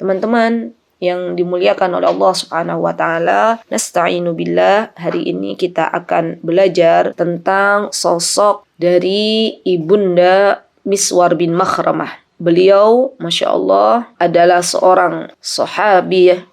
teman-teman yang dimuliakan oleh Allah Subhanahu wa taala, nasta'inu billah, hari ini kita akan belajar tentang sosok dari Ibunda Miswar bin Makhramah. Beliau, Masya Allah, adalah seorang sahabiyah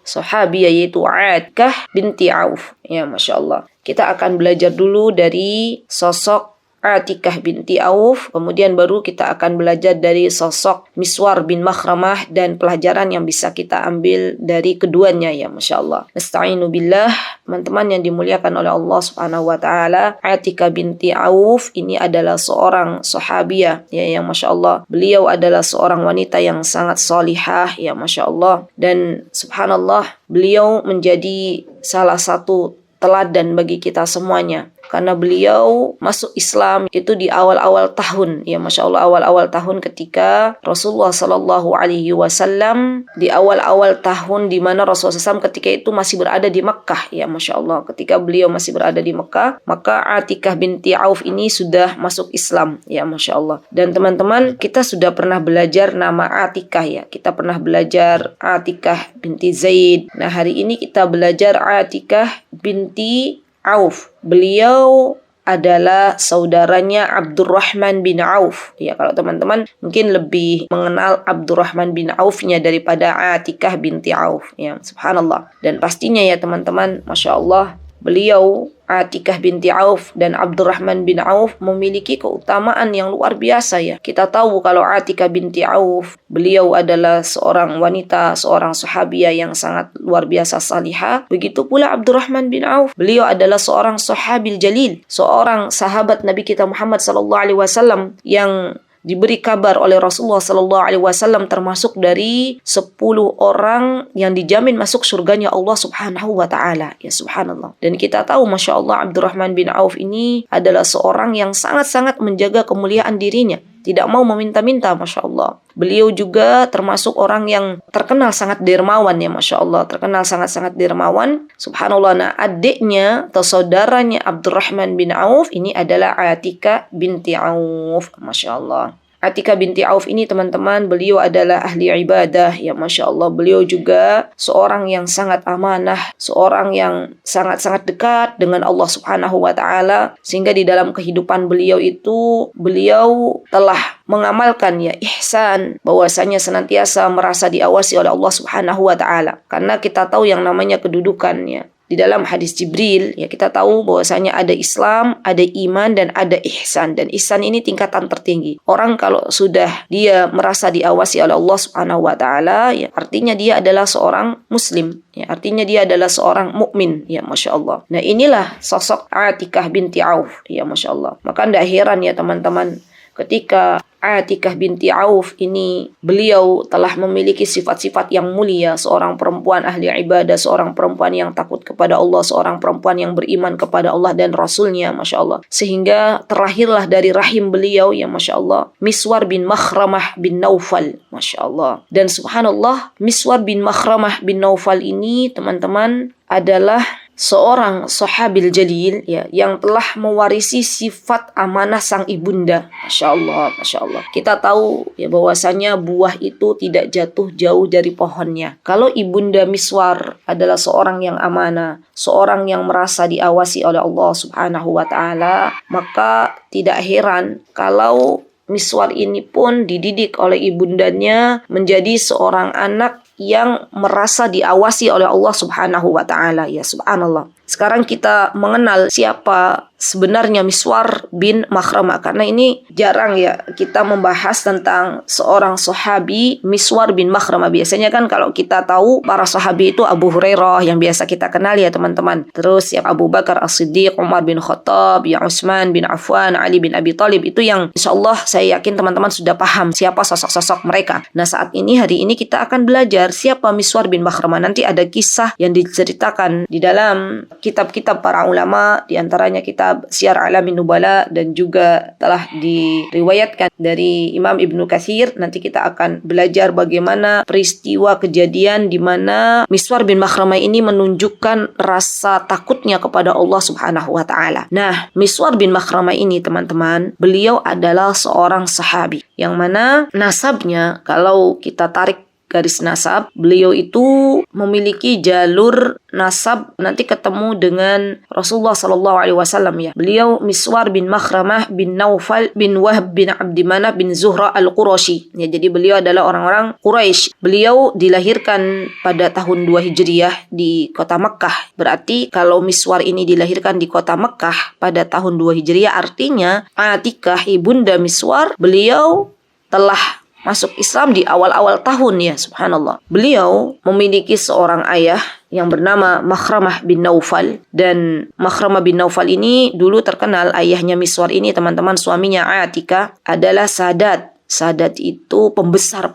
yaitu Atikah binti Auf. Ya, Masya Allah. Kita akan belajar dulu dari sosok Atikah binti Auf, kemudian baru kita akan belajar dari sosok Miswar bin Makhramah dan pelajaran yang bisa kita ambil dari keduanya, ya Masya Allah. Nasta'inu billah, teman-teman yang dimuliakan oleh Allah Subhanahu wa taala. Atikah binti Auf ini adalah seorang sahabiyah, ya, yang Masya Allah. Beliau adalah seorang wanita yang sangat salihah, ya Masya Allah. Dan subhanallah, beliau menjadi salah satu teladan bagi kita semuanya. Karena beliau masuk Islam itu di awal-awal tahun, ya Masya Allah, awal-awal tahun ketika Rasulullah Sallallahu Alaihi Wasallam, di awal-awal tahun di mana Rasulullah SAW ketika itu masih berada di Mekah, ya Masya Allah. Ketika beliau masih berada di Mekah, maka Atikah binti Auf ini sudah masuk Islam, ya Masya Allah. Dan teman-teman, kita sudah pernah belajar nama Atikah, ya. Kita pernah belajar Atikah binti Zaid. Nah, hari ini kita belajar Atikah binti Auf. Beliau adalah saudaranya Abdurrahman bin Auf. Ya, kalau teman-teman mungkin lebih mengenal Abdurrahman bin Aufnya daripada Atikah binti Auf. Ya, subhanallah. Dan pastinya ya teman-teman, Masya Allah, beliau Atikah binti Auf dan Abdurrahman bin Auf memiliki keutamaan yang luar biasa, ya. Kita tahu kalau Atikah binti Auf, beliau adalah seorang wanita, seorang sahabiyah yang sangat luar biasa salihah. Begitu pula Abdurrahman bin Auf, beliau adalah seorang sahabil jalil, seorang sahabat Nabi kita Muhammad sallallahu alaihi wasallam yang diberi kabar oleh Rasulullah sallallahu alaihi wasallam termasuk dari 10 orang yang dijamin masuk surganya Allah Subhanahu wa taala, ya subhanallah. Dan kita tahu Masya Allah, Abdurrahman bin Auf ini adalah seorang yang sangat-sangat menjaga kemuliaan dirinya, tidak mau meminta-minta, Masya Allah. Beliau juga termasuk orang yang terkenal sangat dermawan, ya Masya Allah, terkenal sangat-sangat dermawan, subhanallah. Nah, adiknya atau saudaranya Abdurrahman bin Auf ini adalah Atikah binti Auf, Masya Allah. Atikah binti Auf ini teman-teman, beliau adalah ahli ibadah, ya Masya Allah. Beliau juga seorang yang sangat amanah, seorang yang sangat-sangat dekat dengan Allah Subhanahu wa ta'ala, sehingga di dalam kehidupan beliau itu, beliau telah mengamalkan, ya, ihsan, bahwasanya senantiasa merasa diawasi oleh Allah Subhanahu wa ta'ala. Karena kita tahu yang namanya kedudukannya. Di dalam hadis Jibril, ya, kita tahu bahwasanya ada Islam, ada iman, dan ada ihsan. Dan ihsan ini tingkatan tertinggi. Orang kalau sudah dia merasa diawasi oleh Allah Subhanahu wa taala, ya, artinya dia adalah seorang muslim, ya, artinya dia adalah seorang mukmin, ya Masya Allah. Nah, inilah sosok Atikah binti Auf, ya Masya Allah. Maka tidak heran ya teman-teman, ketika Atikah binti Auf ini, beliau telah memiliki sifat-sifat yang mulia, seorang perempuan ahli ibadah, seorang perempuan yang takut kepada Allah, seorang perempuan yang beriman kepada Allah dan Rasulnya, Masya Allah. Sehingga terlahirlah dari rahim beliau, ya Masya Allah, Miswar bin Makhramah bin Naufal, Masya Allah. Dan subhanallah, Miswar bin Makhramah bin Naufal ini, teman-teman, adalah seorang sahabil jalil, ya, yang telah mewarisi sifat amanah sang ibunda. Masya Allah, Masya Allah. Kita tahu ya bahwasanya buah itu tidak jatuh jauh dari pohonnya. Kalau ibunda Miswar adalah seorang yang amanah, seorang yang merasa diawasi oleh Allah Subhanahu wa taala, maka tidak heran kalau Miswar ini pun dididik oleh ibundanya menjadi seorang anak yang merasa diawasi oleh Allah Subhanahu wa taala, ya subhanallah. Sekarang kita mengenal siapa sebenarnya Miswar bin Makhramah, karena ini jarang ya kita membahas tentang seorang sahabi Miswar bin Makhramah. Biasanya kan kalau kita tahu para sahabi itu Abu Hurairah yang biasa kita kenal ya teman-teman. Terus yang Abu Bakar As-Siddiq, Umar bin Khattab, yang Utsman bin Affan, Ali bin Abi Thalib, itu yang insyaallah saya yakin teman-teman sudah paham siapa sosok-sosok mereka. Nah, saat ini hari ini kita akan belajar siapa Miswar bin Makhramah. Nanti ada kisah yang diceritakan di dalam kitab-kitab para ulama, di antaranya kitab Syiar A'lamin Nubala, dan juga telah diriwayatkan dari Imam Ibnu Katsir. Nanti kita akan belajar bagaimana peristiwa kejadian di mana Miswar bin Makhramah ini menunjukkan rasa takutnya kepada Allah Subhanahu wa taala. Nah, Miswar bin Makhramah ini teman-teman, beliau adalah seorang sahabi yang mana nasabnya kalau kita tarik garis nasab. Beliau itu memiliki jalur nasab nanti ketemu dengan Rasulullah sallallahu alaihi wasallam ya. Beliau Miswar bin Makhramah bin Naufal bin Wahb bin Abdi Manaf bin Zuhra al-Qurashi. Ya, jadi beliau adalah orang-orang Quraisy. Beliau dilahirkan pada tahun 2 Hijriah di kota Mekkah. Berarti kalau Miswar ini dilahirkan di kota Mekkah pada tahun 2 Hijriah, artinya Atikah ibunda Miswar, beliau telah masuk Islam di awal-awal tahun ya, subhanallah. Beliau memiliki seorang ayah yang bernama Makhramah bin Naufal, dan Makhramah bin Naufal ini dulu terkenal, ayahnya Miswar ini teman-teman, suaminya Atika adalah Sadat. Sadat itu pembesar.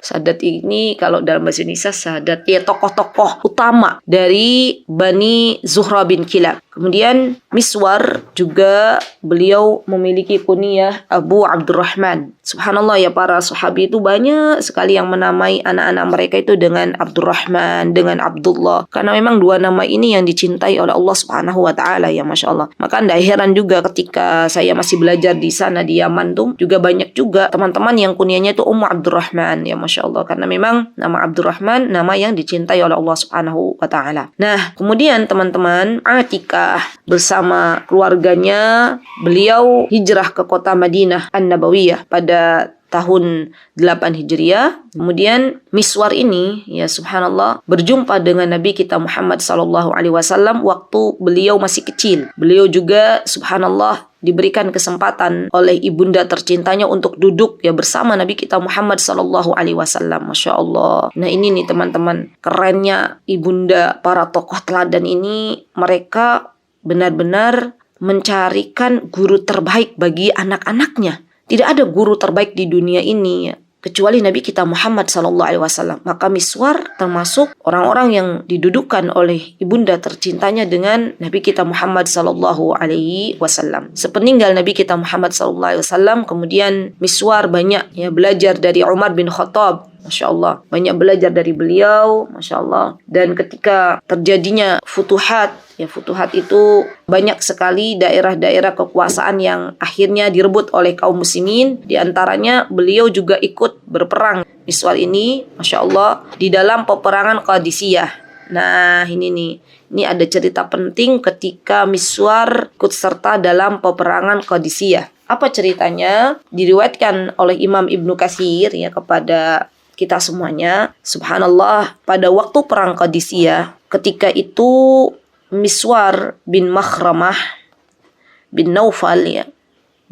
Sadat ini kalau dalam bahasa Indonesia Sadat ya tokoh-tokoh utama dari Bani Zuhra bin Kilab. Kemudian Miswar juga beliau memiliki kunyah Abu Abdurrahman. Subhanallah ya, para sahabi itu banyak sekali yang menamai anak-anak mereka itu dengan Abdurrahman, dengan Abdullah. Karena memang dua nama ini yang dicintai oleh Allah Subhanahu wa taala ya, Masya Allah. Maka tidak heran juga ketika saya masih belajar di sana di Yaman tuh juga banyak juga teman-teman yang kunyahnya itu Ummu Abdurrahman ya, Masya Allah. Karena memang nama Abdurrahman nama yang dicintai oleh Allah Subhanahu wa taala. Nah, kemudian teman-teman, Atikah bersama keluarganya beliau hijrah ke kota Madinah An-Nabawiyah pada tahun 8 Hijriah. Kemudian Miswar ini ya subhanallah berjumpa dengan Nabi kita Muhammad sallallahu alaihi wasallam waktu beliau masih kecil. Beliau juga subhanallah diberikan kesempatan oleh ibunda tercintanya untuk duduk ya bersama Nabi kita Muhammad sallallahu alaihi wasallam. Masya Allah. Nah, ini nih teman-teman, kerennya ibunda para tokoh teladan ini, mereka benar-benar mencarikan guru terbaik bagi anak-anaknya. Tidak ada guru terbaik di dunia ini ya, kecuali Nabi kita Muhammad SAW. Maka Miswar termasuk orang-orang yang didudukkan oleh ibunda tercintanya dengan Nabi kita Muhammad SAW. Sepeninggal Nabi kita Muhammad SAW, kemudian Miswar banyak ya belajar dari Umar bin Khattab. Masya Allah, banyak belajar dari beliau, Masya Allah. Dan ketika terjadinya futuhat, ya futuhat itu banyak sekali daerah-daerah kekuasaan yang akhirnya direbut oleh kaum muslimin. Di antaranya beliau juga ikut berperang. Miswar ini, Masya Allah, di dalam peperangan Qadisiyah. Nah, ini ada cerita penting ketika Miswar ikut serta dalam peperangan Qadisiyah. Apa ceritanya? Diriwayatkan oleh Imam Ibnu Katsir ya kepada kita semuanya. Subhanallah, pada waktu perang Qadisiyah, ketika itu Miswar bin Makhramah bin Naufal ya,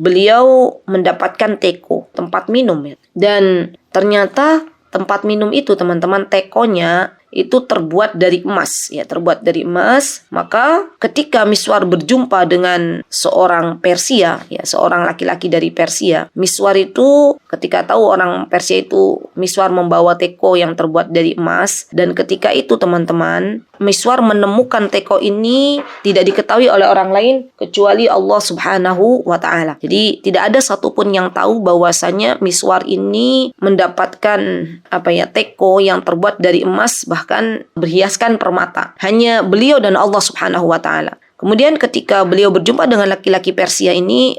beliau mendapatkan teko, tempat minum ya. Dan ternyata tempat minum itu teman-teman, tekonya itu terbuat dari emas ya, terbuat dari emas. Maka ketika Miswar berjumpa dengan seorang Persia ya, seorang laki-laki dari Persia, Miswar itu ketika tahu orang Persia itu Miswar membawa teko yang terbuat dari emas, dan ketika itu teman-teman, Miswar menemukan teko ini tidak diketahui oleh orang lain kecuali Allah Subhanahu wa taala. Jadi tidak ada satupun yang tahu bahwasanya Miswar ini mendapatkan teko yang terbuat dari emas, bahkan berhiaskan permata. Hanya beliau dan Allah Subhanahu wa taala. Kemudian ketika beliau berjumpa dengan laki-laki Persia ini,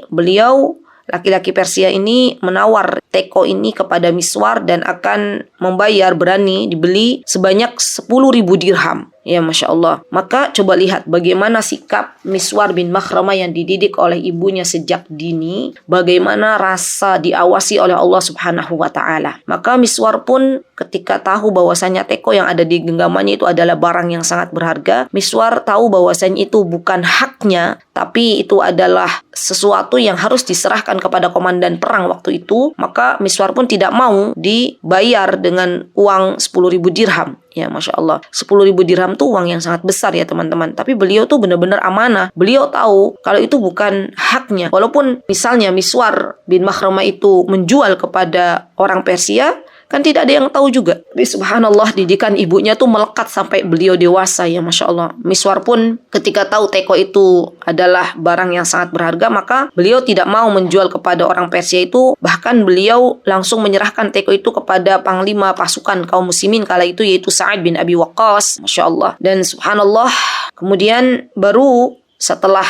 laki-laki Persia ini menawar teko ini kepada Miswar dan akan membayar, berani dibeli sebanyak 10.000 dirham. Ya, Masya Allah. Maka coba lihat bagaimana sikap Miswar bin Makhramah yang dididik oleh ibunya sejak dini. Bagaimana rasa diawasi oleh Allah Subhanahu wa ta'ala. Maka Miswar pun ketika tahu bahwasanya teko yang ada di genggamannya itu adalah barang yang sangat berharga, Miswar tahu bahwasanya itu bukan haknya, tapi itu adalah sesuatu yang harus diserahkan kepada komandan perang waktu itu. Maka Miswar pun tidak mau dibayar dengan uang 10.000 dirham. Ya, Masya Allah. 10.000 dirham tuh uang yang sangat besar ya teman-teman. Tapi beliau tuh benar-benar amanah. Beliau tahu kalau itu bukan haknya. Walaupun misalnya Miswar bin Makhramah itu menjual kepada orang Persia, kan tidak ada yang tahu juga. Tapi subhanallah, didikan ibunya tuh melekat sampai beliau dewasa ya, Masya Allah. Miswar pun ketika tahu teko itu adalah barang yang sangat berharga, maka beliau tidak mau menjual kepada orang Persia itu. Bahkan beliau langsung menyerahkan teko itu kepada panglima pasukan kaum muslimin kala itu, yaitu Sa'ad bin Abi Waqqas. Masya Allah. Dan subhanallah, kemudian baru setelah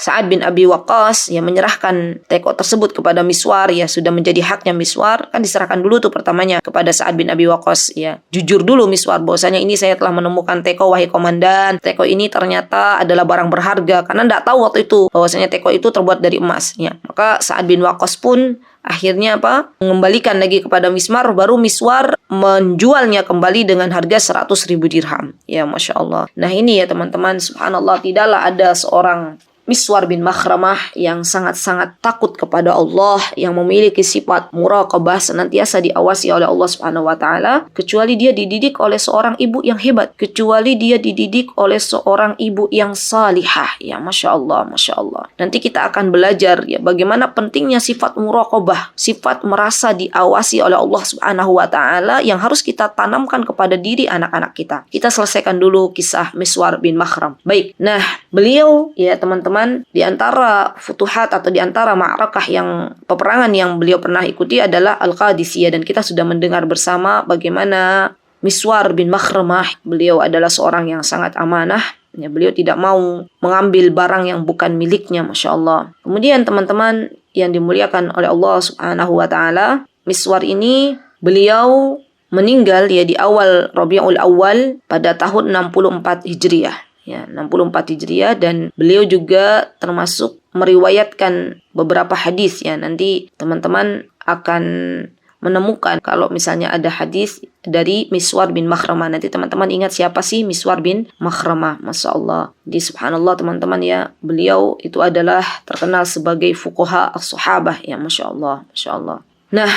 Sa'ad bin Abi Waqqas ya menyerahkan teko tersebut kepada Miswar, ya sudah menjadi haknya Miswar, kan diserahkan dulu tuh pertamanya kepada Sa'ad bin Abi Waqqas, ya. Jujur dulu Miswar bahwasanya ini saya telah menemukan teko wahai komandan. Teko ini ternyata adalah barang berharga, karena tidak tahu waktu itu bahwasanya teko itu terbuat dari emas, ya. Maka Sa'ad bin Waqqas pun akhirnya mengembalikan lagi kepada Miswar, baru Miswar menjualnya kembali dengan harga 100.000 dirham. Ya, Masya Allah. Nah ini ya teman-teman, subhanallah, tidaklah ada seorang Miswar bin Makhramah yang sangat-sangat takut kepada Allah, yang memiliki sifat muraqabah, senantiasa diawasi oleh Allah Subhanahu wa taala, kecuali dia dididik oleh seorang ibu yang hebat, kecuali dia dididik oleh seorang ibu yang salihah. Ya, Masya Allah, Masya Allah. Nanti kita akan belajar ya bagaimana pentingnya sifat muraqabah, sifat merasa diawasi oleh Allah Subhanahu wa taala yang harus kita tanamkan kepada diri anak-anak kita. Kita selesaikan dulu kisah Miswar bin Makhram. Baik. Nah, beliau ya teman-teman, di antara futuhat atau di antara ma'rakah yang peperangan yang beliau pernah ikuti adalah Al-Qadisiyah, dan kita sudah mendengar bersama bagaimana Miswar bin Makhramah, beliau adalah seorang yang sangat amanah, ya, beliau tidak mau mengambil barang yang bukan miliknya, Masya Allah. Kemudian teman-teman yang dimuliakan oleh Allah Subhanahu wa taala, Miswar ini beliau meninggal ya di awal Rabiul Awal pada tahun 64 Hijriah. Ya, 64 Hijriah, dan beliau juga termasuk meriwayatkan beberapa hadis, ya. Nanti teman-teman akan menemukan kalau misalnya ada hadis dari Miswar bin Makhramah. Nanti teman-teman ingat siapa sih Miswar bin Makhramah. Masya Allah. Di subhanallah teman-teman ya, beliau itu adalah terkenal sebagai fuqaha as-sahabah, ya. Masya Allah, Masya Allah. Nah,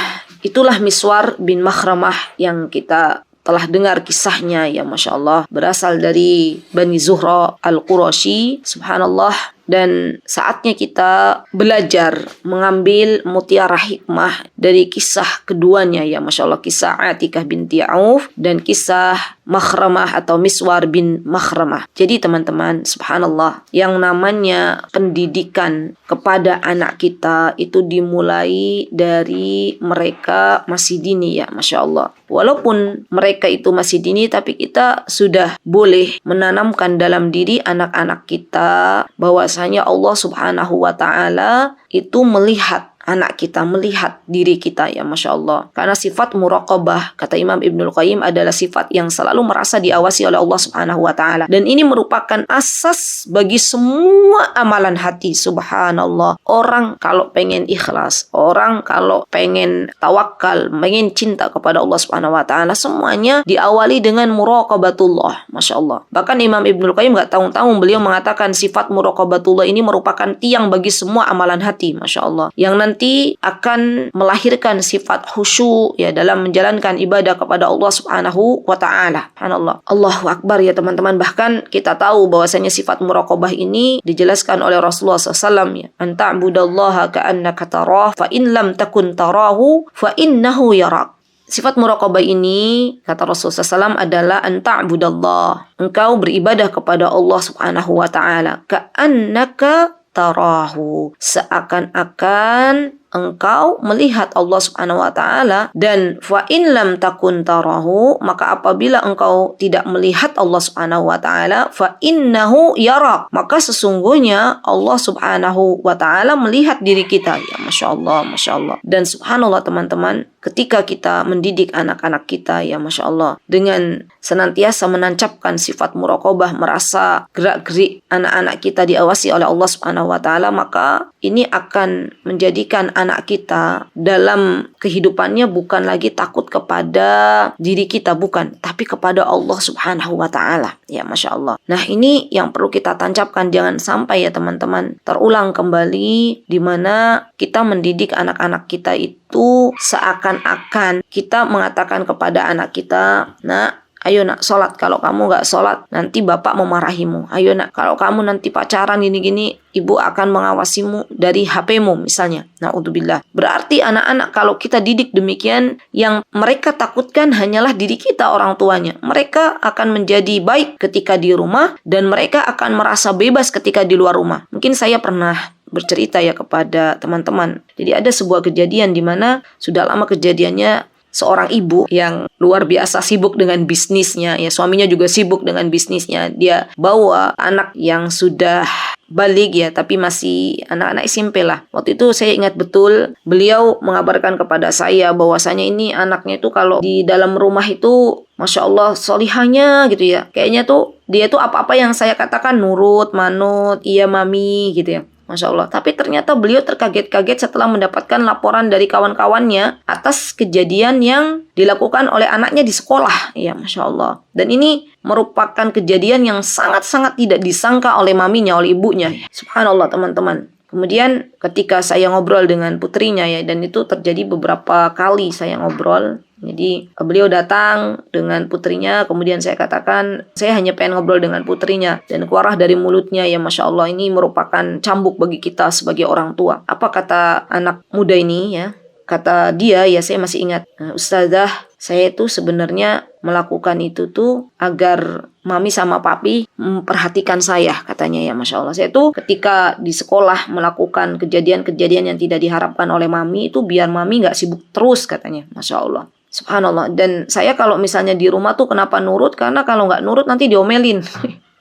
itulah Miswar bin Makhramah yang kita telah dengar kisahnya, ya Masya Allah, berasal dari Bani Zuhra Al-Qurashi, subhanallah. Dan saatnya kita belajar mengambil mutiara hikmah dari kisah keduanya, ya Masya Allah, kisah Atikah binti Auf dan kisah Makhramah atau Miswar bin Makhramah. Jadi teman-teman, subhanallah, yang namanya pendidikan kepada anak kita itu dimulai dari mereka masih dini, ya Masya Allah. Walaupun mereka itu masih dini, tapi kita sudah boleh menanamkan dalam diri anak-anak kita bahwasanya Allah Subhanahu wa taala itu melihat anak kita, melihat diri kita, ya Masya Allah. Karena sifat muraqabah, kata Imam Ibnul Qayyim, adalah sifat yang selalu merasa diawasi oleh Allah Subhanahu wa taala. Dan ini merupakan asas bagi semua amalan hati, subhanallah. Orang kalau pengen ikhlas, orang kalau pengen tawakal, pengen cinta kepada Allah Subhanahu wa taala, semuanya diawali dengan muraqabatullah, Masya Allah. Bahkan Imam Ibnul Qayyim gak tanggung-tanggung beliau mengatakan sifat muraqabatullah ini merupakan tiang bagi semua amalan hati, Masya Allah, yang nanti akan melahirkan sifat khusyuk ya dalam menjalankan ibadah kepada Allah Subhanahu wa taala. Subhanallah. Allahu Akbar, ya teman-teman. Bahkan kita tahu bahwasanya sifat muraqabah ini dijelaskan oleh Rasulullah SAW, ya. Anta'budallaha ka'annaka tarah fa in lam takun tarahu fa innahu yarak. Sifat muraqabah ini, kata Rasulullah SAW, adalah anta'budallah. Engkau beribadah kepada Allah Subhanahu wa taala ka'annaka tarahu, seakan-akan engkau melihat Allah Subhanahu wa taala, dan fa in lam takun tarahu, maka apabila engkau tidak melihat Allah Subhanahu wa taala, fa innahu yarak, maka sesungguhnya Allah Subhanahu wa taala melihat diri kita, ya Masya Allah, Masya Allah. Dan subhanallah teman-teman, ketika kita mendidik anak-anak kita, ya Masya Allah, dengan senantiasa menancapkan sifat muraqabah, merasa gerak-gerik anak-anak kita diawasi oleh Allah Subhanahu wa taala, maka ini akan menjadikan anak kita dalam kehidupannya bukan lagi takut kepada diri kita, bukan, tapi kepada Allah Subhanahu wa taala, ya Masya Allah. Nah, ini yang perlu kita tancapkan, jangan sampai ya teman-teman terulang kembali di mana kita mendidik anak-anak kita itu seakan-akan kita mengatakan kepada anak kita, "Nak, ayo nak sholat, kalau kamu gak sholat nanti bapak memarahimu. Ayo nak, kalau kamu nanti pacaran gini-gini, ibu akan mengawasimu dari HP-mu," misalnya. Na'udzubillah. Berarti anak-anak kalau kita didik demikian, yang mereka takutkan hanyalah diri kita, orang tuanya. Mereka akan menjadi baik ketika di rumah dan mereka akan merasa bebas ketika di luar rumah. Mungkin saya pernah bercerita ya kepada teman-teman. Jadi ada sebuah kejadian di mana sudah lama kejadiannya, seorang ibu yang luar biasa sibuk dengan bisnisnya, ya suaminya juga sibuk dengan bisnisnya. Dia bawa anak yang sudah balik ya, tapi masih anak-anak SMP lah. Waktu itu saya ingat betul beliau mengabarkan kepada saya bahwasanya ini anaknya itu kalau di dalam rumah itu Masya Allah solihanya gitu ya. Kayaknya tuh dia tuh apa-apa yang saya katakan nurut, manut, iya mami gitu ya. Masya Allah. Tapi ternyata beliau terkaget-kaget setelah mendapatkan laporan dari kawan-kawannya atas kejadian yang dilakukan oleh anaknya di sekolah. Ya, Masya Allah. Dan ini merupakan kejadian yang sangat-sangat tidak disangka oleh maminya, oleh ibunya. Subhanallah teman-teman. Kemudian ketika saya ngobrol dengan putrinya ya, dan itu terjadi beberapa kali saya ngobrol. Jadi beliau datang dengan putrinya, kemudian saya katakan, saya hanya pengen ngobrol dengan putrinya. Dan keluarlah dari mulutnya, ya Masya Allah, ini merupakan cambuk bagi kita sebagai orang tua. Apa kata anak muda ini ya? Kata dia, ya saya masih ingat, Ustazah, saya itu sebenarnya melakukan itu tuh agar mami sama papi memperhatikan saya, katanya ya Masya Allah. Saya tuh ketika di sekolah melakukan kejadian-kejadian yang tidak diharapkan oleh mami itu biar mami gak sibuk terus, katanya. Masya Allah. Subhanallah. Dan saya kalau misalnya di rumah tuh kenapa nurut? Karena kalau nggak nurut nanti diomelin.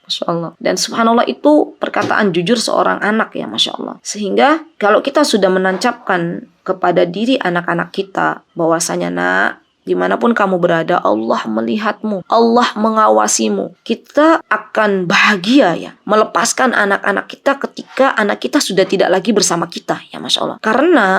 Masya Allah. Dan subhanallah itu perkataan jujur seorang anak ya Masya Allah. Sehingga kalau kita sudah menancapkan kepada diri anak-anak kita bahwasanya nak, dimanapun kamu berada, Allah melihatmu, Allah mengawasimu. Kita akan bahagia ya melepaskan anak-anak kita ketika anak kita sudah tidak lagi bersama kita ya Masya Allah. Karena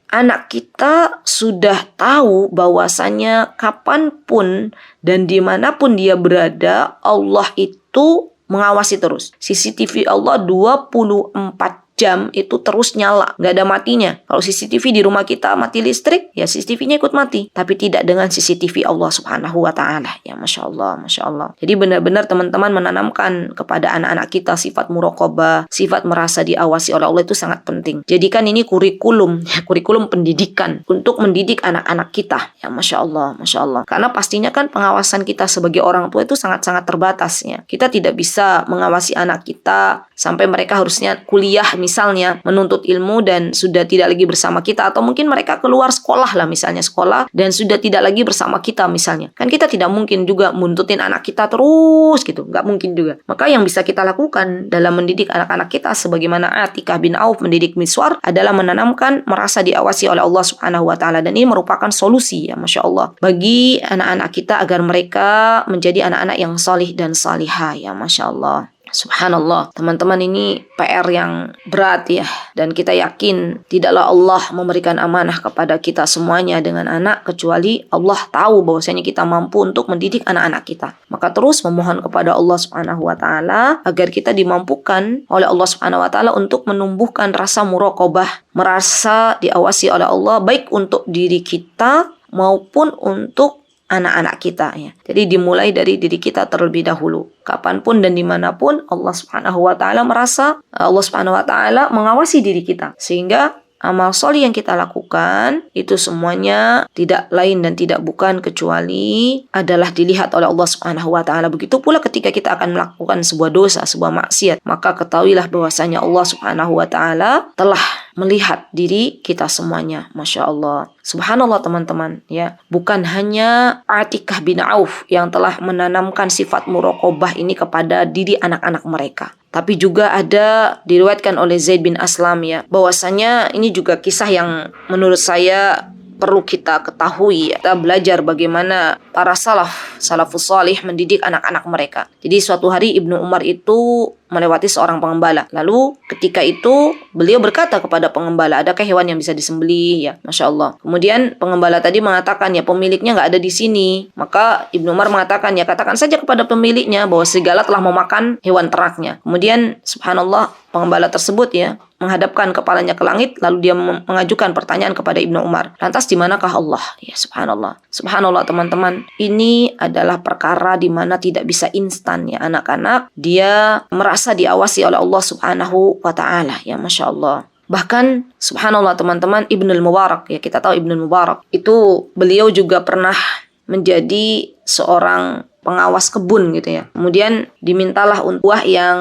anak kita sudah tahu bahwasanya kapanpun dan dimanapun dia berada, Allah itu mengawasi terus. CCTV Allah 24 jam itu terus nyala, nggak ada matinya. Kalau CCTV di rumah kita mati listrik, ya CCTV-nya ikut mati. Tapi tidak dengan CCTV Allah Subhanahu wa Ta'ala. Ya Masya Allah, Masya Allah. Jadi benar-benar teman-teman menanamkan kepada anak-anak kita sifat muraqabah, sifat merasa diawasi oleh Allah itu sangat penting. Jadikan ini kurikulum, ya, kurikulum pendidikan untuk mendidik anak-anak kita. Ya Masya Allah, Masya Allah. Karena pastinya kan pengawasan kita sebagai orang tua itu sangat-sangat terbatas ya. Kita tidak bisa mengawasi anak kita sampai mereka harusnya kuliah misalnya menuntut ilmu dan sudah tidak lagi bersama kita, atau mungkin mereka keluar sekolah lah misalnya, sekolah dan sudah tidak lagi bersama kita misalnya. Kan kita tidak mungkin juga muntutin anak kita terus gitu, nggak mungkin juga. Maka yang bisa kita lakukan dalam mendidik anak-anak kita sebagaimana Atikah bin Auf mendidik Miswar adalah menanamkan merasa diawasi oleh Allah Subhanahu wa Ta'ala, dan ini merupakan solusi ya Masya Allah bagi anak-anak kita agar mereka menjadi anak-anak yang salih dan salihah ya Masya Allah. Subhanallah, teman-teman, ini PR yang berat ya. Dan kita yakin tidaklah Allah memberikan amanah kepada kita semuanya dengan anak kecuali Allah tahu bahwasanya kita mampu untuk mendidik anak-anak kita. Maka terus memohon kepada Allah Subhanahu wa Ta'ala agar kita dimampukan oleh Allah Subhanahu wa Ta'ala untuk menumbuhkan rasa muraqabah, merasa diawasi oleh Allah baik untuk diri kita maupun untuk anak-anak kita ya. Jadi dimulai dari diri kita terlebih dahulu. Kapanpun dan dimanapun Allah Subhanahu wa Ta'ala merasa Allah Subhanahu wa Ta'ala mengawasi diri kita, sehingga amal soleh yang kita lakukan itu semuanya tidak lain dan tidak bukan kecuali adalah dilihat oleh Allah Subhanahu wa Ta'ala. Begitu pula ketika kita akan melakukan sebuah dosa, sebuah maksiat, maka ketahuilah bahwasanya Allah Subhanahu wa Ta'ala telah melihat diri kita semuanya. Masya Allah. Subhanallah teman-teman ya. Bukan hanya Atikah bin Auf yang telah menanamkan sifat muraqabah ini kepada diri anak-anak mereka, tapi juga ada diriwayatkan oleh Zaid bin Aslam ya, bahwasanya ini juga kisah yang menurut saya perlu kita ketahui. Kita belajar bagaimana para salafus salih mendidik anak-anak mereka. Jadi suatu hari Ibnu Umar itu melewati seorang pengembala. Lalu ketika itu beliau berkata kepada pengembala, adakah hewan yang bisa disembelih ya? Masya Allah. Kemudian pengembala tadi mengatakan, ya pemiliknya nggak ada di sini. Maka Ibnu Umar mengatakan, ya katakan saja kepada pemiliknya bahwa serigala telah memakan hewan ternaknya. Kemudian subhanallah, pengembala tersebut ya menghadapkan kepalanya ke langit, lalu dia mengajukan pertanyaan kepada Ibnu Umar, lantas di manakah Allah? Ya subhanallah. Subhanallah teman-teman, ini adalah perkara di mana tidak bisa instan ya. Anak-anak dia merasa diawasi oleh Allah Subhanahu wa Ta'ala ya Masya Allah. Bahkan subhanallah teman-teman, Ibnul Mubarak ya, kita tahu Ibnul Mubarak itu beliau juga pernah menjadi seorang pengawas kebun gitu ya. Kemudian dimintalah buah yang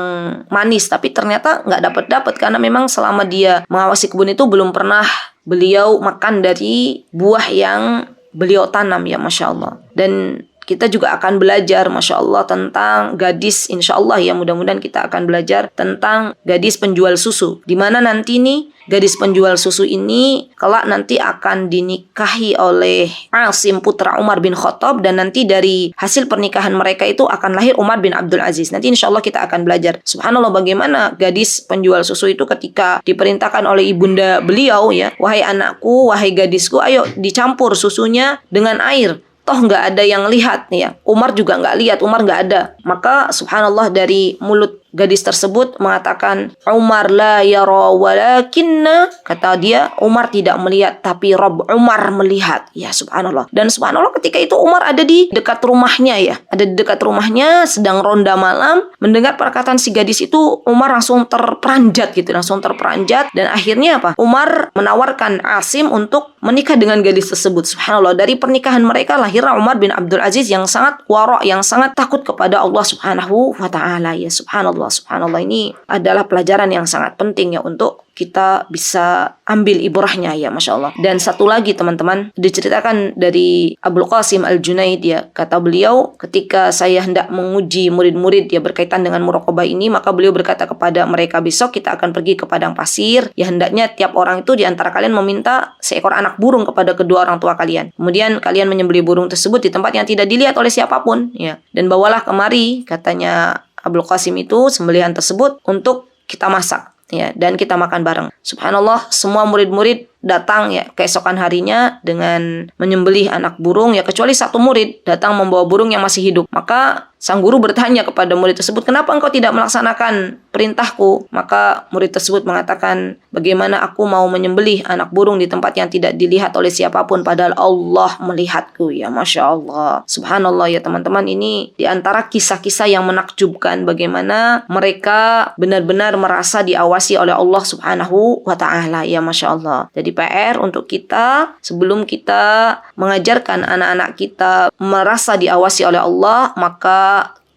manis, tapi ternyata nggak dapat karena memang selama dia mengawasi kebun itu belum pernah beliau makan dari buah yang beliau tanam ya Masya Allah. Dan kita juga akan belajar Masya Allah tentang gadis, insya Allah ya, mudah-mudahan kita akan belajar tentang gadis penjual susu, di mana nanti nih gadis penjual susu ini kelak nanti akan dinikahi oleh Asim putra Umar bin Khattab, dan nanti dari hasil pernikahan mereka itu akan lahir Umar bin Abdul Aziz. Nanti insya Allah kita akan belajar subhanallah bagaimana gadis penjual susu itu ketika diperintahkan oleh ibunda beliau ya, wahai anakku, wahai gadisku, ayo dicampur susunya dengan air. Toh nggak ada yang lihat ya. Umar juga nggak lihat, Umar nggak ada. Maka subhanallah dari mulut gadis tersebut mengatakan, Umar la yara walakinna, kata dia, Umar tidak melihat tapi Rabb Umar melihat. Ya subhanallah. Dan subhanallah ketika itu Umar ada di dekat rumahnya ya. Ada di dekat rumahnya sedang ronda malam, mendengar perkataan si gadis itu, Umar langsung terperanjat gitu, langsung terperanjat, dan akhirnya apa? Umar menawarkan Asim untuk menikah dengan gadis tersebut. Subhanallah, dari pernikahan mereka lahirlah Umar bin Abdul Aziz yang sangat wara', yang sangat takut kepada Allah Subhanahu wa taala ya. Subhanallah, subhanallah, ini adalah pelajaran yang sangat penting ya untuk kita bisa ambil ibrahnya ya Masya Allah. Dan satu lagi teman-teman, diceritakan dari Abul Qasim Al-Junaid ya, kata beliau, ketika saya hendak menguji murid-murid ya berkaitan dengan muraqabah ini, maka beliau berkata kepada mereka, besok kita akan pergi ke padang pasir ya, hendaknya tiap orang itu di antara kalian meminta seekor anak burung kepada kedua orang tua kalian, kemudian kalian menyembelih burung tersebut di tempat yang tidak dilihat oleh siapapun ya, dan bawalah kemari, katanya Abul Qasim itu, sembelihan tersebut untuk kita masak ya, dan kita makan bareng. Subhanallah, semua murid-murid datang ya keesokan harinya dengan menyembelih anak burung ya, kecuali satu murid datang membawa burung yang masih hidup. Maka sang guru bertanya kepada murid tersebut, kenapa engkau tidak melaksanakan perintahku? Maka murid tersebut mengatakan, bagaimana aku mau menyembelih anak burung di tempat yang tidak dilihat oleh siapapun, padahal Allah melihatku ya. Masya Allah, subhanallah ya teman-teman, ini diantara kisah-kisah yang menakjubkan, bagaimana mereka benar-benar merasa diawasi oleh Allah Subhanahu wa ta'ala ya. Masya Allah. Jadi PR untuk kita, sebelum kita mengajarkan anak-anak kita merasa diawasi oleh Allah, maka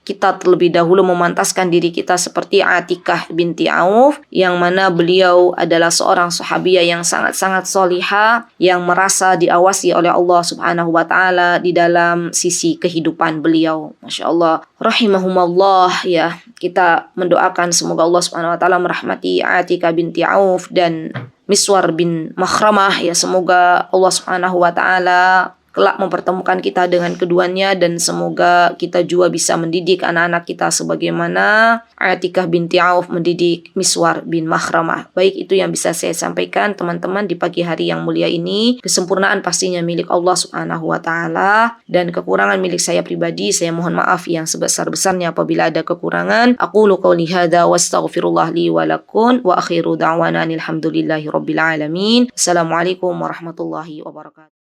kita terlebih dahulu memantaskan diri kita seperti Atikah binti Auf, yang mana beliau adalah seorang sahabiah yang sangat-sangat solihah, yang merasa diawasi oleh Allah Subhanahu wa ta'ala di dalam sisi kehidupan beliau. Masya Allah, rahimahumallah ya. Kita mendoakan semoga Allah Subhanahu wa ta'ala merahmati Atikah binti Auf dan Miswar bin Makhramah ya, semoga Allah Subhanahu wa ta'ala kelak mempertemukan kita dengan keduanya, dan semoga kita juga bisa mendidik anak-anak kita sebagaimana Atikah binti Auf mendidik Miswar bin Makhramah. Baik, itu yang bisa saya sampaikan teman-teman di pagi hari yang mulia ini. Kesempurnaan pastinya milik Allah Subhanahu wa ta'ala, dan kekurangan milik saya pribadi. Saya mohon maaf yang sebesar-besarnya apabila ada kekurangan. Aqulu qawli hadza wa astaghfirullah li wa lakum wa akhiru da'wana alhamdulillahi rabbil alamin. Assalamualaikum warahmatullahi wabarakatuh.